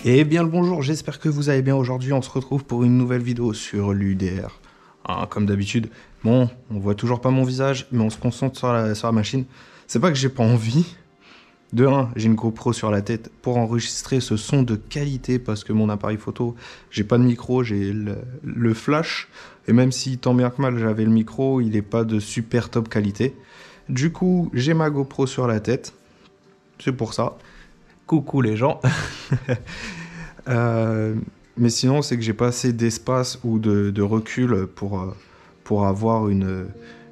Eh bien le bonjour, j'espère que vous allez bien. Aujourd'hui on se retrouve pour une nouvelle vidéo sur l'UDR. Comme d'habitude, bon, on voit toujours pas mon visage, mais on se concentre sur la machine. C'est pas que j'ai pas envie. De 1, j'ai une GoPro sur la tête pour enregistrer ce son de qualité parce que mon appareil photo, j'ai pas de micro, j'ai le flash. Et même si tant bien que mal j'avais le micro, il est pas de super top qualité. Du coup, j'ai ma GoPro sur la tête. C'est pour ça. Coucou les gens. Mais sinon, c'est que j'ai pas assez d'espace ou de recul pour avoir une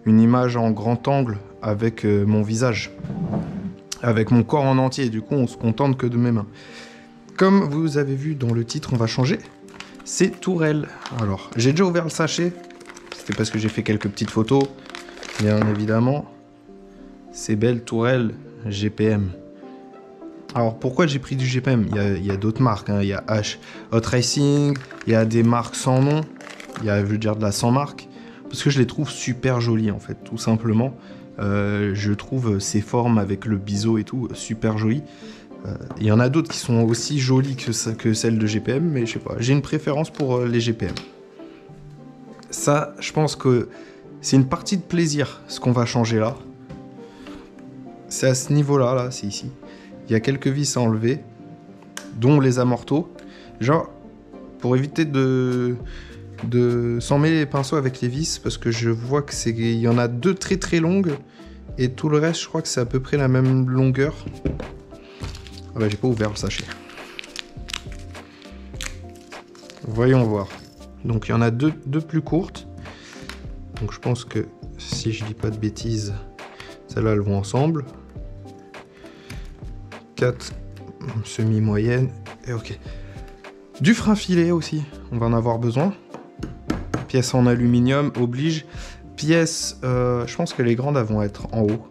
image en grand angle avec mon visage. Avec mon corps en entier. Du coup, on se contente que de mes mains. Comme vous avez vu dans le titre, on va changer. C'est tourelle. Alors, j'ai déjà ouvert le sachet. C'était parce que j'ai fait quelques petites photos. Bien évidemment, ces belles tourelles GPM. Alors pourquoi j'ai pris du GPM? Il y a d'autres marques, hein. Il y a Hot Racing, il y a des marques sans nom, il y a, je veux dire, de la sans marque, parce que je les trouve super jolies en fait, tout simplement. Je trouve ces formes avec le biseau et tout super jolies. Il y en a d'autres qui sont aussi jolies que celles de GPM, mais je sais pas, j'ai une préférence pour les GPM. Ça, je pense que c'est une partie de plaisir, ce qu'on va changer là. C'est à ce niveau-là, là, c'est ici. Il y a quelques vis à enlever, dont les amortos. Genre, pour éviter de s'emmêler les pinceaux avec les vis, parce que je vois que il y en a deux très très longues, et tout le reste, je crois que c'est à peu près la même longueur. Ah bah, j'ai pas ouvert le sachet. Voyons voir. Donc, il y en a deux plus courtes. Donc, je pense que, si je dis pas de bêtises, celles-là, elles vont ensemble. 4 semi-moyenne et ok. Du frein filet aussi, on va en avoir besoin. Pièce en aluminium oblige. Pièce, je pense que les grandes elles vont être en haut.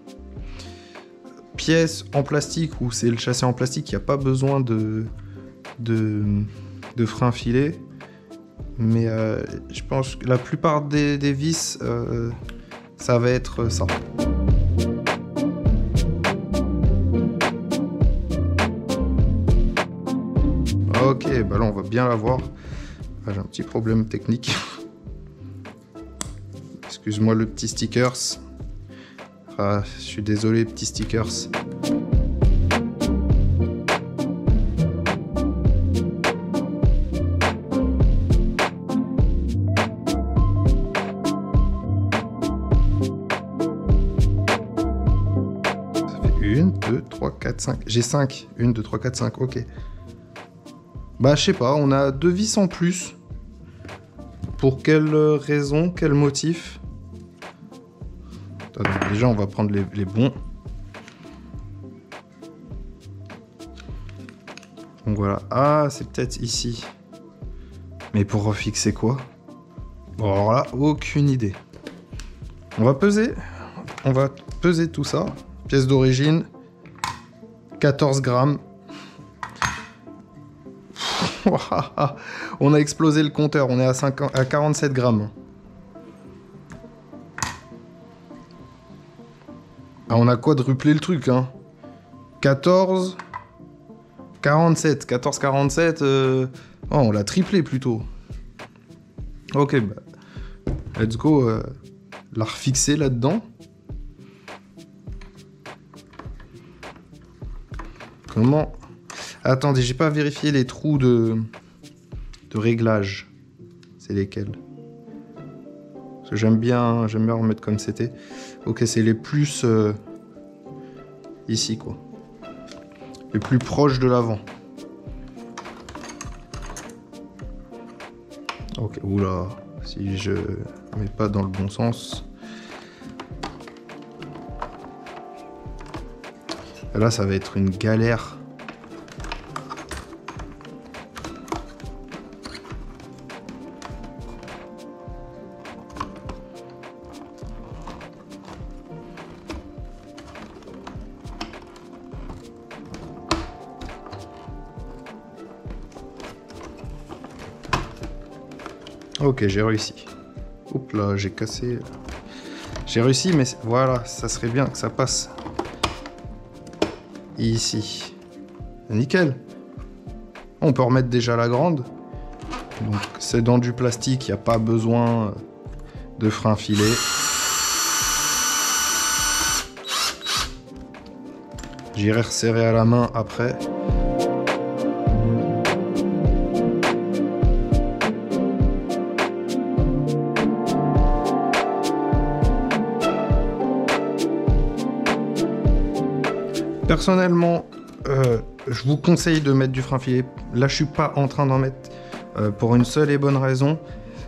Pièce en plastique où c'est le châssis en plastique, il n'y a pas besoin de frein filet. Mais je pense que la plupart des vis, ça va être ça. Ok, bah là on va bien la voir. Ah, j'ai un petit problème technique. Excuse-moi le petit stickers. Ah, je suis désolé petit stickers. Ça fait 1, 2, 3, 4, 5. J'ai 5. 1, 2, 3, 4, 5, ok. Bah je sais pas, on a 2 vis en plus. Pour quelle raison, quel motif? Attends, déjà on va prendre les bons. Donc voilà, ah c'est peut-être ici. Mais pour refixer quoi? Bon alors là, aucune idée. On va peser tout ça. Pièce d'origine, 14 grammes. On a explosé le compteur, on est à 47 grammes. Ah, on a quadruplé le truc, hein. 14, 47, 14, 47, oh, on l'a triplé plutôt. Ok, bah, let's go, la refixer là-dedans. Comment? Attendez, j'ai pas vérifié les trous de réglage. C'est lesquels? Parce que j'aime bien remettre comme c'était. Ok, c'est les plus ici quoi. Les plus proches de l'avant. Ok, oula, si je mets pas dans le bon sens. Là, ça va être une galère. Ok, j'ai réussi. Oups là, j'ai cassé. J'ai réussi, mais voilà, ça serait bien que ça passe ici. Nickel. On peut remettre déjà la grande. Donc c'est dans du plastique, il n'y a pas besoin de frein filet. J'irai resserrer à la main après. Personnellement, je vous conseille de mettre du frein filet. Là, je suis pas en train d'en mettre pour une seule et bonne raison.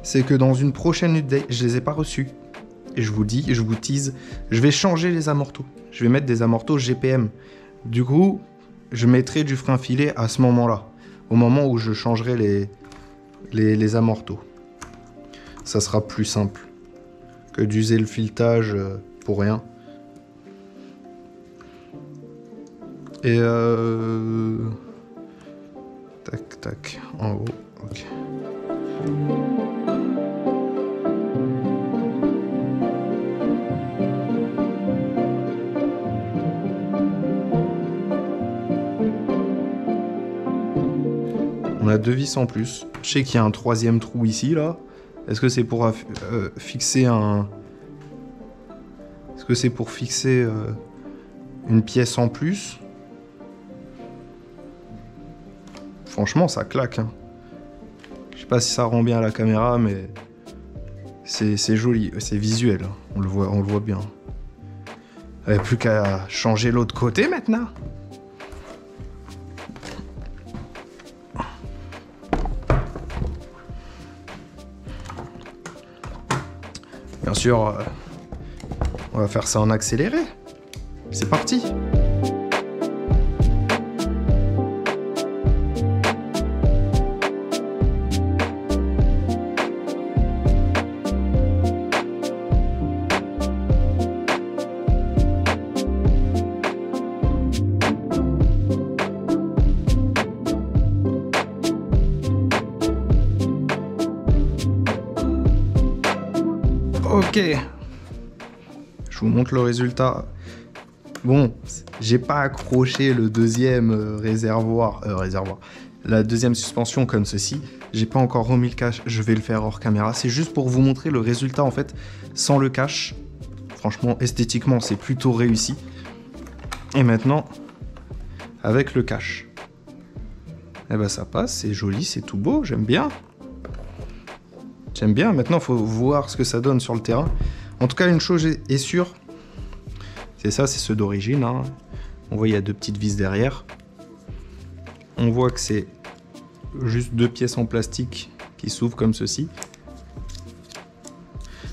C'est que dans une prochaine update, je les ai pas reçus. Et je vous dis, je vous tease, je vais changer les amortos. Je vais mettre des amortos GPM. Du coup, je mettrai du frein filet à ce moment-là. Au moment où je changerai les amortos. Ça sera plus simple que d'user le filetage pour rien. Et tac, tac, en haut, ok. On a 2 vis en plus. Je sais qu'il y a un 3e trou ici, là. Est-ce que c'est pour fixer un... Est-ce que c'est pour fixer une pièce en plus? Franchement, ça claque. Hein. Je sais pas si ça rend bien à la caméra, mais c'est joli, c'est visuel. On le voit bien. Il n'y a plus qu'à changer l'autre côté maintenant. Bien sûr, on va faire ça en accéléré. C'est parti. Ok, je vous montre le résultat. Bon, j'ai pas accroché le deuxième réservoir, la deuxième suspension comme ceci. J'ai pas encore remis le cache, je vais le faire hors caméra. C'est juste pour vous montrer le résultat en fait sans le cache. Franchement, esthétiquement, c'est plutôt réussi. Et maintenant, avec le cache. Eh ben ça passe, c'est joli, c'est tout beau, j'aime bien. J'aime bien, maintenant il faut voir ce que ça donne sur le terrain. En tout cas, une chose est sûre, c'est ça, c'est ceux d'origine. Hein. On voit il y a 2 petites vis derrière. On voit que c'est juste 2 pièces en plastique qui s'ouvrent comme ceci.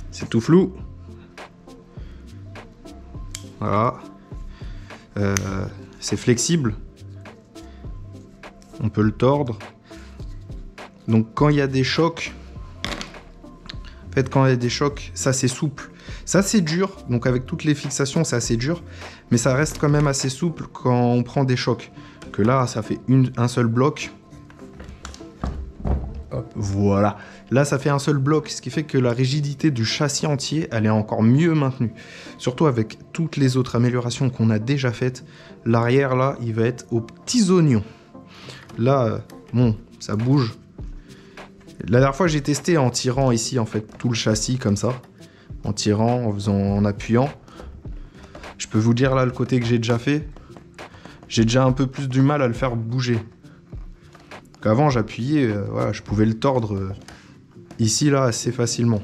C'est tout flou. Voilà. C'est flexible. On peut le tordre. Donc quand il y a des chocs, en fait, quand il y a des chocs, ça c'est souple. Ça c'est dur, donc avec toutes les fixations, c'est assez dur. Mais ça reste quand même assez souple quand on prend des chocs. Que là, ça fait un seul bloc. Hop, voilà. Là, ça fait un seul bloc, ce qui fait que la rigidité du châssis entier, elle est encore mieux maintenue. Surtout avec toutes les autres améliorations qu'on a déjà faites. L'arrière, là, il va être aux petits oignons. Là, bon, ça bouge. La dernière fois, j'ai testé en tirant ici, en fait, tout le châssis comme ça. En tirant, en appuyant. Je peux vous dire, là, le côté que j'ai déjà fait, j'ai déjà un peu plus du mal à le faire bouger. Avant, j'appuyais, voilà, je pouvais le tordre ici, là, assez facilement.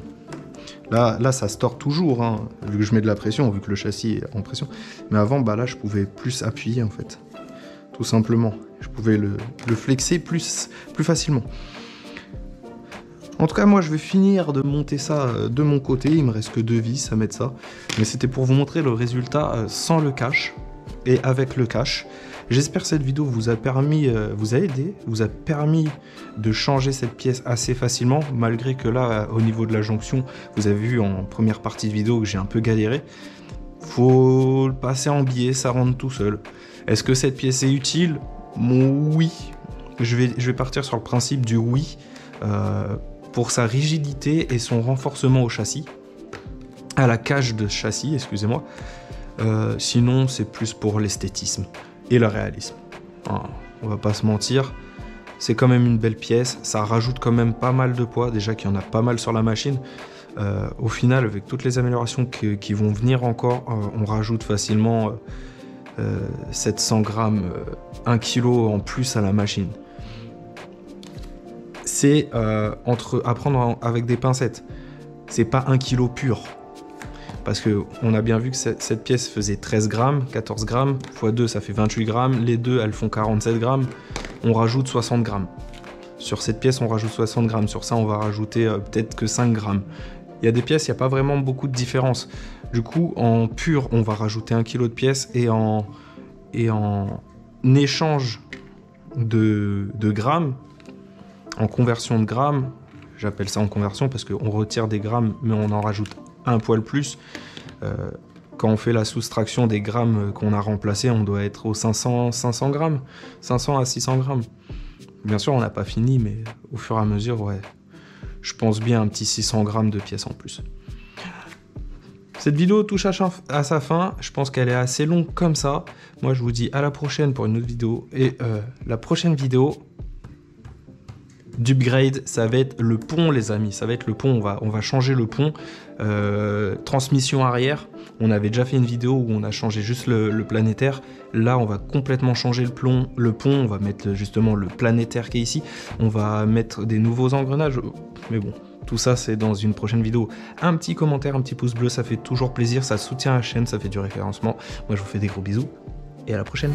Là, ça se tord toujours, hein, vu que je mets de la pression, vu que le châssis est en pression. Mais avant, bah là, je pouvais plus appuyer, en fait. Tout simplement. Je pouvais le flexer plus facilement. En tout cas, moi, je vais finir de monter ça de mon côté. Il me reste que 2 vis à mettre ça. Mais c'était pour vous montrer le résultat sans le cache et avec le cache. J'espère que cette vidéo vous a permis, vous a aidé, vous a permis de changer cette pièce assez facilement, malgré que là, au niveau de la jonction, vous avez vu en première partie de vidéo que j'ai un peu galéré. Faut le passer en biais, ça rentre tout seul. Est-ce que cette pièce est utile? Oui. Je vais partir sur le principe du oui. Pour sa rigidité et son renforcement au châssis, à la cage de châssis, excusez-moi. Sinon, c'est plus pour l'esthétisme et le réalisme. On va pas se mentir, C'est quand même une belle pièce, ça rajoute quand même pas mal de poids, déjà qu'il y en a pas mal sur la machine. Au final, avec toutes les améliorations qui vont venir encore, on rajoute facilement 700 grammes, 1 kg en plus à la machine. C'est à prendre avec des pincettes. C'est pas 1 kg pur. Parce qu'on a bien vu que cette pièce faisait 13 grammes, 14 grammes, x 2 ça fait 28 grammes, les deux elles font 47 grammes, on rajoute 60 grammes. Sur cette pièce on rajoute 60 grammes, sur ça on va rajouter peut-être que 5 grammes. Il y a des pièces, il n'y a pas vraiment beaucoup de différence. Du coup en pur on va rajouter 1 kg de pièces et en échange de grammes, en conversion de grammes, j'appelle ça en conversion parce qu'on retire des grammes mais on en rajoute un poil plus. Quand on fait la soustraction des grammes qu'on a remplacés, on doit être aux 500 grammes, 500 à 600 grammes. Bien sûr, on n'a pas fini, mais au fur et à mesure, ouais, je pense bien un petit 600 grammes de pièces en plus. Cette vidéo touche à sa fin, je pense qu'elle est assez longue comme ça. Moi, je vous dis à la prochaine pour une autre vidéo. Et la prochaine vidéo d'upgrade, ça va être le pont, les amis. Ça va être le pont, on va changer le pont. Transmission arrière, on avait déjà fait une vidéo où on a changé juste le planétaire. Là, on va complètement changer le pont. On va mettre justement le planétaire qui est ici. On va mettre des nouveaux engrenages. Mais bon, tout ça, c'est dans une prochaine vidéo. Un petit commentaire, un petit pouce bleu, ça fait toujours plaisir. Ça soutient la chaîne, ça fait du référencement. Moi, je vous fais des gros bisous et à la prochaine.